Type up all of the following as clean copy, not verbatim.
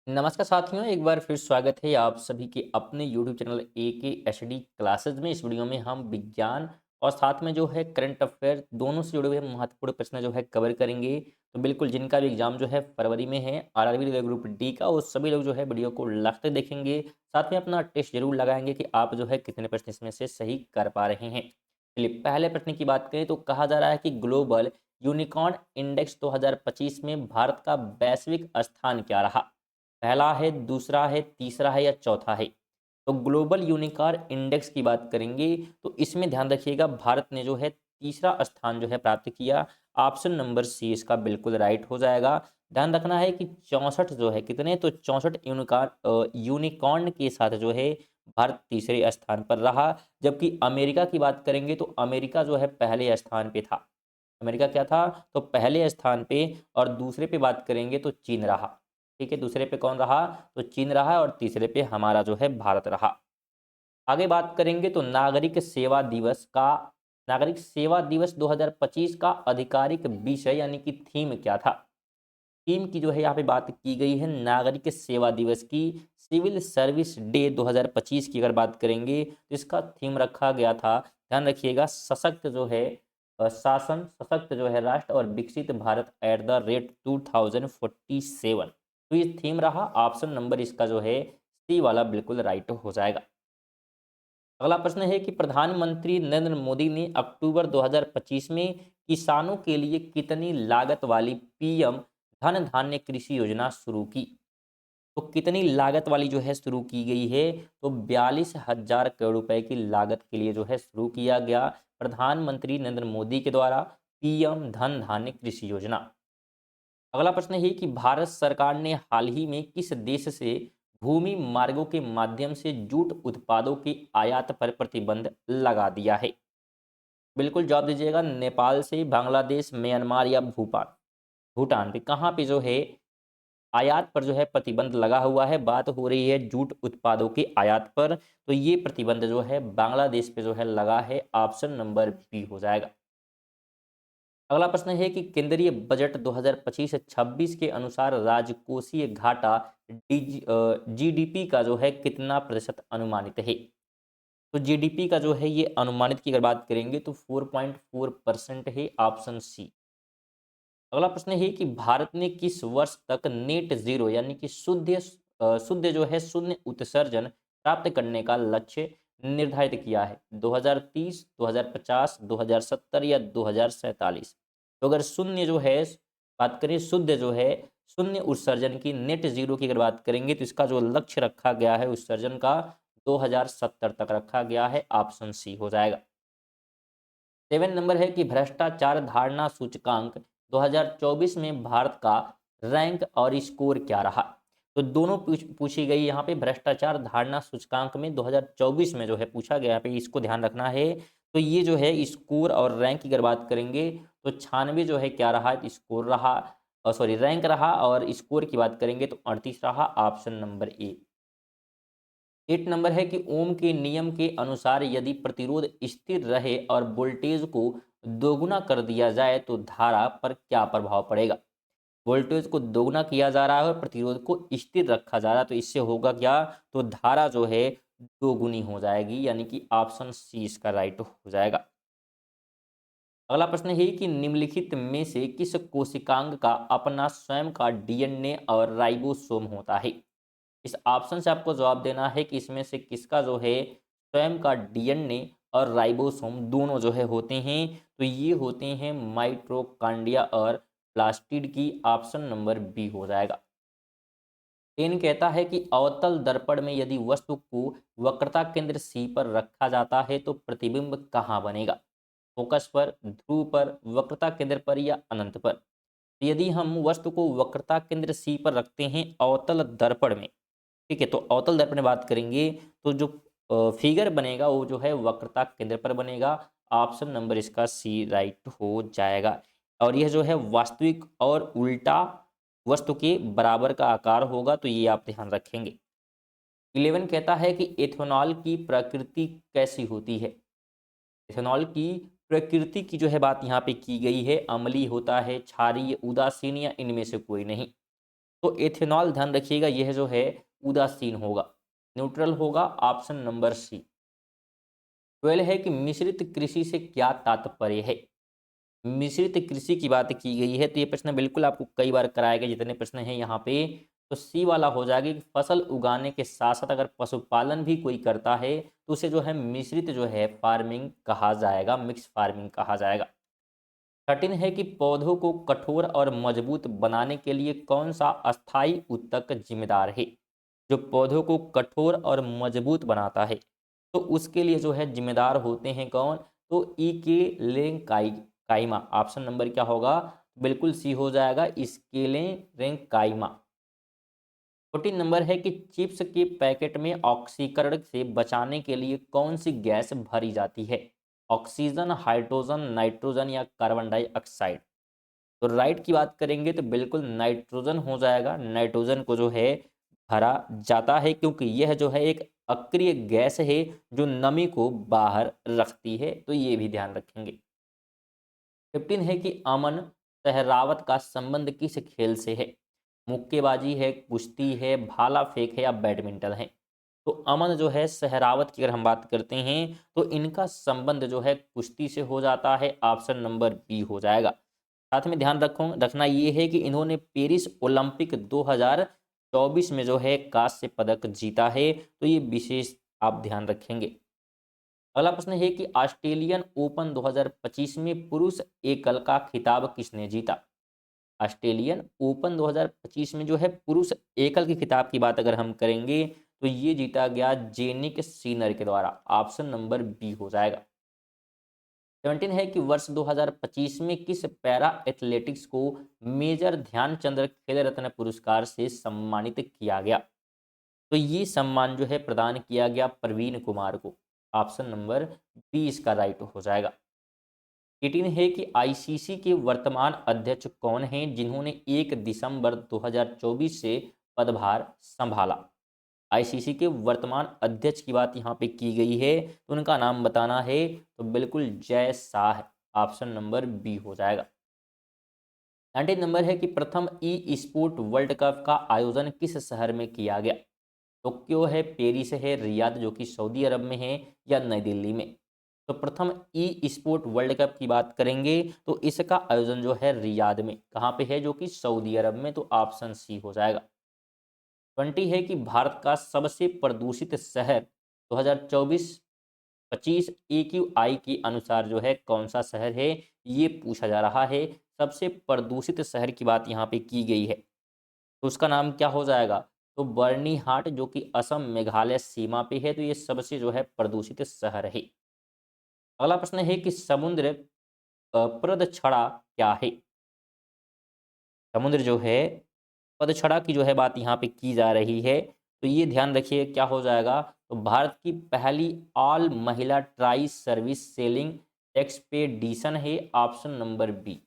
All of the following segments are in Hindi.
नमस्कार साथियों, एक बार फिर स्वागत है आप सभी के अपने YouTube चैनल AKHD क्लासेस में। इस वीडियो में हम विज्ञान और साथ में जो है करंट अफेयर दोनों से जुड़े हुए महत्वपूर्ण प्रश्न जो है कवर करेंगे। तो बिल्कुल जिनका भी एग्जाम जो है फरवरी में है आरआरबी ग्रुप डी का, वो सभी लोग जो है वीडियो को लास्ट तक देखेंगे। साथ में अपना टेस्ट जरूर लगाएंगे कि आप जो है कितने प्रश्न इसमें से सही कर पा रहे हैं। चलिए पहले प्रश्न की बात करें तो कहा जा रहा है कि ग्लोबल यूनिकॉर्न इंडेक्स 2025 में भारत का वैश्विक स्थान क्या रहा। पहला है, दूसरा है, तीसरा है या चौथा है। तो ग्लोबल यूनिकॉर्न इंडेक्स की बात करेंगे तो इसमें ध्यान रखिएगा भारत ने जो है तीसरा स्थान जो है प्राप्त किया। ऑप्शन नंबर सी इसका बिल्कुल राइट हो जाएगा। ध्यान रखना है कि 64 जो है कितने, तो 64 यूनिकॉर्न के साथ जो है भारत तीसरे स्थान पर रहा। जबकि अमेरिका की बात करेंगे तो अमेरिका जो है पहले स्थान पे था। अमेरिका क्या था, तो पहले स्थान पे। और दूसरे पे बात करेंगे तो चीन रहा। ठीक है, दूसरे पे कौन रहा, तो चीन रहा। और तीसरे पे हमारा जो है भारत रहा। आगे बात करेंगे तो नागरिक सेवा दिवस 2025 का आधिकारिक विषय यानी कि थीम क्या था। थीम की जो है यहाँ पे बात की गई है नागरिक सेवा दिवस की। सिविल सर्विस डे 2025 की अगर बात करेंगे तो इसका थीम रखा गया था, ध्यान रखिएगा, सशक्त जो है शासन, सशक्त जो है राष्ट्र और विकसित भारत एट द रेट 2047। तो ये थीम रहा। ऑप्शन नंबर इसका जो है सी वाला बिल्कुल राइट हो जाएगा। अगला प्रश्न है कि प्रधानमंत्री नरेंद्र मोदी ने अक्टूबर 2025 में किसानों के लिए कितनी लागत वाली पीएम धन धान्य कृषि योजना शुरू की। तो कितनी लागत वाली जो है शुरू की गई है, तो 42,000 करोड़ रुपए की लागत के लिए जो है शुरू किया गया प्रधानमंत्री नरेंद्र मोदी के द्वारा पीएम धन धान्य कृषि योजना। अगला प्रश्न है कि भारत सरकार ने हाल ही में किस देश से भूमि मार्गों के माध्यम से जूट उत्पादों के आयात पर प्रतिबंध लगा दिया है। बिल्कुल जवाब दीजिएगा, नेपाल से, बांग्लादेश, म्यांमार या भूटान। भूटान पे कहाँ पे जो है आयात पर जो है प्रतिबंध लगा हुआ है। बात हो रही है जूट उत्पादों के आयात पर। तो ये प्रतिबंध जो है बांग्लादेश पे जो है लगा है। ऑप्शन नंबर बी हो जाएगा। अगला प्रश्न है कि केंद्रीय बजट 2025-26 के अनुसार राजकोषीय घाटा जीडीपी का जो है कितना प्रतिशत अनुमानित है। तो जीडीपी का जो है ये अनुमानित की अगर बात करेंगे तो 4.4% है। Option C. अगला प्रश्न है कि भारत ने किस वर्ष तक नेट जीरो यानी कि शुद्ध जो है शून्य उत्सर्जन प्राप्त करने का लक्ष्य निर्धारित किया है। 2030, 2050, 2070 या 2047। तो अगर शून्य जो है बात करें, शुद्ध जो है शून्य उत्सर्जन की, नेट जीरो की अगर बात करेंगे तो इसका जो लक्ष्य रखा गया है उत्सर्जन का 2070 तक रखा गया है। ऑप्शन सी हो जाएगा। 7 नंबर है कि भ्रष्टाचार धारणा सूचकांक 2024 में भारत का रैंक और स्कोर क्या रहा। तो दोनों पूछी गई यहाँ पे। भ्रष्टाचार धारणा सूचकांक में 2024 में जो है पूछा गया, यहाँ पे इसको ध्यान रखना है। तो ये जो है स्कोर और रैंक की अगर बात करेंगे तो 96 जो है क्या रहा, स्कोर रहा, सॉरी रैंक रहा। और स्कोर की बात करेंगे तो 38 रहा। Option number A. 8 नंबर है कि ओम के नियम के अनुसार यदि प्रतिरोध स्थिर रहे और वोल्टेज को दोगुना कर दिया जाए तो धारा पर क्या प्रभाव पड़ेगा। वोल्टेज को दोगुना किया जा रहा है और प्रतिरोध को स्थिर रखा जा रहा है, तो इससे होगा क्या, तो धारा जो है दोगुनी हो जाएगी। यानी कि ऑप्शन सी इसका राइट हो जाएगा। अगला प्रश्न है कि निम्नलिखित में से किस कोशिकांग का अपना स्वयं का डीएनए और राइबोसोम होता है। इस ऑप्शन से आपको जवाब देना है कि इसमें से किसका जो है स्वयं का डीएनए और राइबोसोम दोनों जो है होते हैं। तो ये होते हैं माइटोकॉन्ड्रिया और प्लास्टिड की। ऑप्शन नंबर बी हो जाएगा। 10 कहता है कि अवतल दर्पण में यदि वस्तु को वक्रता केंद्र सी पर रखा जाता है तो प्रतिबिंब कहाँ बनेगा। फोकस पर, ध्रुव पर, वक्रता केंद्र पर या अनंत पर। तो यदि हम वस्तु को वक्रता केंद्र सी पर रखते हैं अवतल दर्पण में, ठीक है, तो अवतल दर्पण में बात करेंगे तो जो फिगर बनेगा वो जो है वक्रता केंद्र पर बनेगा। ऑप्शन नंबर इसका सी राइट हो जाएगा। और यह जो है वास्तविक और उल्टा वस्तु के बराबर का आकार होगा, तो ये आप ध्यान रखेंगे। 11 कहता है कि एथेनॉल की प्रकृति कैसी होती है। इथेनॉल की प्रकृति की जो है बात यहाँ पे की गई है, अम्लीय होता है, क्षारीय, उदासीन या इनमें से कोई नहीं। तो एथेनॉल ध्यान रखिएगा यह जो है उदासीन होगा, न्यूट्रल होगा, ऑप्शन नंबर सी। 12 है कि मिश्रित कृषि से क्या तात्पर्य है। मिश्रित कृषि की बात की गई है, तो ये प्रश्न बिल्कुल आपको कई बार कराया गया, जितने प्रश्न हैं यहाँ पे, तो सी वाला हो जाएगा कि फसल उगाने के साथ साथ अगर पशुपालन भी कोई करता है तो उसे जो है मिश्रित जो है फार्मिंग कहा जाएगा, मिक्स फार्मिंग कहा जाएगा। 13 है कि पौधों को कठोर और मजबूत बनाने के लिए कौन सा अस्थायी ऊतक जिम्मेदार है। जो पौधों को कठोर और मजबूत बनाता है तो उसके लिए जो है जिम्मेदार होते हैं कौन, तो ई के काइमा। ऑप्शन नंबर क्या होगा, बिल्कुल सी हो जाएगा, स्केलेरेंकाइमा। 14 नंबर है कि चिप्स के पैकेट में ऑक्सीकरण से बचाने के लिए कौन सी गैस भरी जाती है। ऑक्सीजन, हाइड्रोजन, नाइट्रोजन या कार्बन डाइऑक्साइड। तो राइट की बात करेंगे तो बिल्कुल नाइट्रोजन हो जाएगा। नाइट्रोजन को जो है भरा जाता है क्योंकि यह जो है एक अक्रिय गैस है जो नमी को बाहर रखती है, तो ये भी ध्यान रखेंगे। 15 है कि अमन सहरावत का संबंध किस खेल से है। मुक्केबाजी है, कुश्ती है, भाला फेंक है या बैडमिंटन है। तो अमन जो है सहरावत की अगर हम बात करते हैं तो इनका संबंध जो है कुश्ती से हो जाता है, ऑप्शन नंबर बी हो जाएगा। साथ में ध्यान रखना ये है कि इन्होंने पेरिस ओलंपिक 2024 में जो है कांस्य पदक जीता है, तो ये विशेष आप ध्यान रखेंगे। अगला प्रश्न है कि ऑस्ट्रेलियन ओपन 2025 में पुरुष एकल का खिताब किसने जीता। ऑस्ट्रेलियन ओपन 2025 में जो है पुरुष एकल के खिताब की बात अगर हम करेंगे तो ये जीता गया जेनिक सीनर के द्वारा, ऑप्शन नंबर बी हो जाएगा। 17 है कि वर्ष 2025 में किस पैरा एथलेटिक्स को मेजर ध्यानचंद्र खेल रत्न पुरस्कार से सम्मानित किया गया। तो ये सम्मान जो है प्रदान किया गया प्रवीण कुमार को, ऑप्शन नंबर बी इसका राइट हो जाएगा। 18 है कि आईसीसी के वर्तमान अध्यक्ष कौन हैं जिन्होंने 1 दिसंबर 2024 से पदभार संभाला। आईसीसी के वर्तमान अध्यक्ष की बात यहाँ पे की गई है, तो उनका नाम बताना है, तो बिल्कुल Jay Shah, option number B हो जाएगा। 19 नंबर है कि प्रथम ई स्पोर्ट वर्ल्ड कप का आयोजन किस शहर में किया गया। टोक्यो है, पेरिस है, रियाद जो कि सऊदी अरब में है या नई दिल्ली में। तो प्रथम ई स्पोर्ट वर्ल्ड कप की बात करेंगे तो इसका आयोजन जो है रियाद में, कहाँ पे है, जो कि सऊदी अरब में, तो ऑप्शन सी हो जाएगा। 20 है कि भारत का सबसे प्रदूषित शहर 2024-25 AQI के अनुसार जो है कौन सा शहर है, ये पूछा जा रहा है। सबसे प्रदूषित शहर की बात यहाँ पे की गई है, तो उसका नाम क्या हो जाएगा, तो बर्नीहाट जो कि असम मेघालय सीमा पे है, तो ये सबसे जो है प्रदूषित शहर है। अगला प्रश्न है कि समुद्र प्रदक्षिणा क्या है। समुद्र जो है पदछड़ा की जो है बात यहाँ पे की जा रही है, तो ये ध्यान रखिए क्या हो जाएगा, तो भारत की पहली ऑल महिला ट्राई सर्विस सेलिंग एक्सपेडिशन है, ऑप्शन नंबर बी।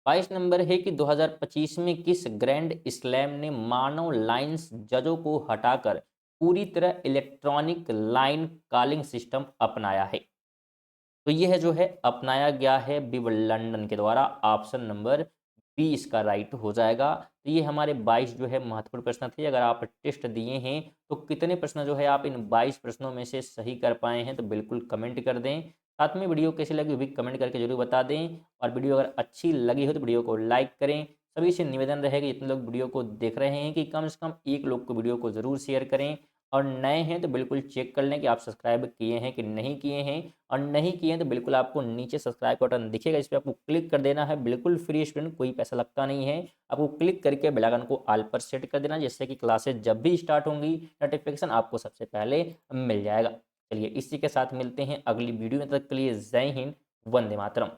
22 नंबर है कि 2025 में किस ग्रैंड स्लैम ने मानव लाइन्स जजों को हटाकर पूरी तरह इलेक्ट्रॉनिक लाइन कॉलिंग सिस्टम अपनाया है। तो यह जो है अपनाया गया है विंबलडन के द्वारा, ऑप्शन नंबर बी इसका राइट हो जाएगा। तो ये हमारे 22 जो है महत्वपूर्ण प्रश्न थे। अगर आप टेस्ट दिए हैं तो कितने प्रश्न जो है आप इन 22 प्रश्नों में से सही कर पाए हैं, तो बिल्कुल कमेंट कर दें। साथ में वीडियो कैसी लगी वो भी कमेंट करके जरूर बता दें, और वीडियो अगर अच्छी लगी हो तो वीडियो को लाइक करें। सभी से निवेदन रहेगा जितने लोग वीडियो को देख रहे हैं कि कम से कम एक लोग को वीडियो को ज़रूर शेयर करें, और नए हैं तो बिल्कुल चेक कर लें कि आप सब्सक्राइब किए हैं कि नहीं किए हैं, और नहीं किए हैं तो बिल्कुल आपको नीचे सब्सक्राइब बटन दिखेगा, इस पर आपको क्लिक कर देना है। बिल्कुल फ्री स्टूडेंट, कोई पैसा लगता नहीं है। आपको क्लिक करके बेल आइकन को ऑल पर सेट कर देना, जिससे कि क्लासेस जब भी स्टार्ट होंगी नोटिफिकेशन आपको सबसे पहले मिल जाएगा। चलिए इसी के साथ मिलते हैं अगली वीडियो में, तब तक के लिए जय हिंद, वंदे मातरम।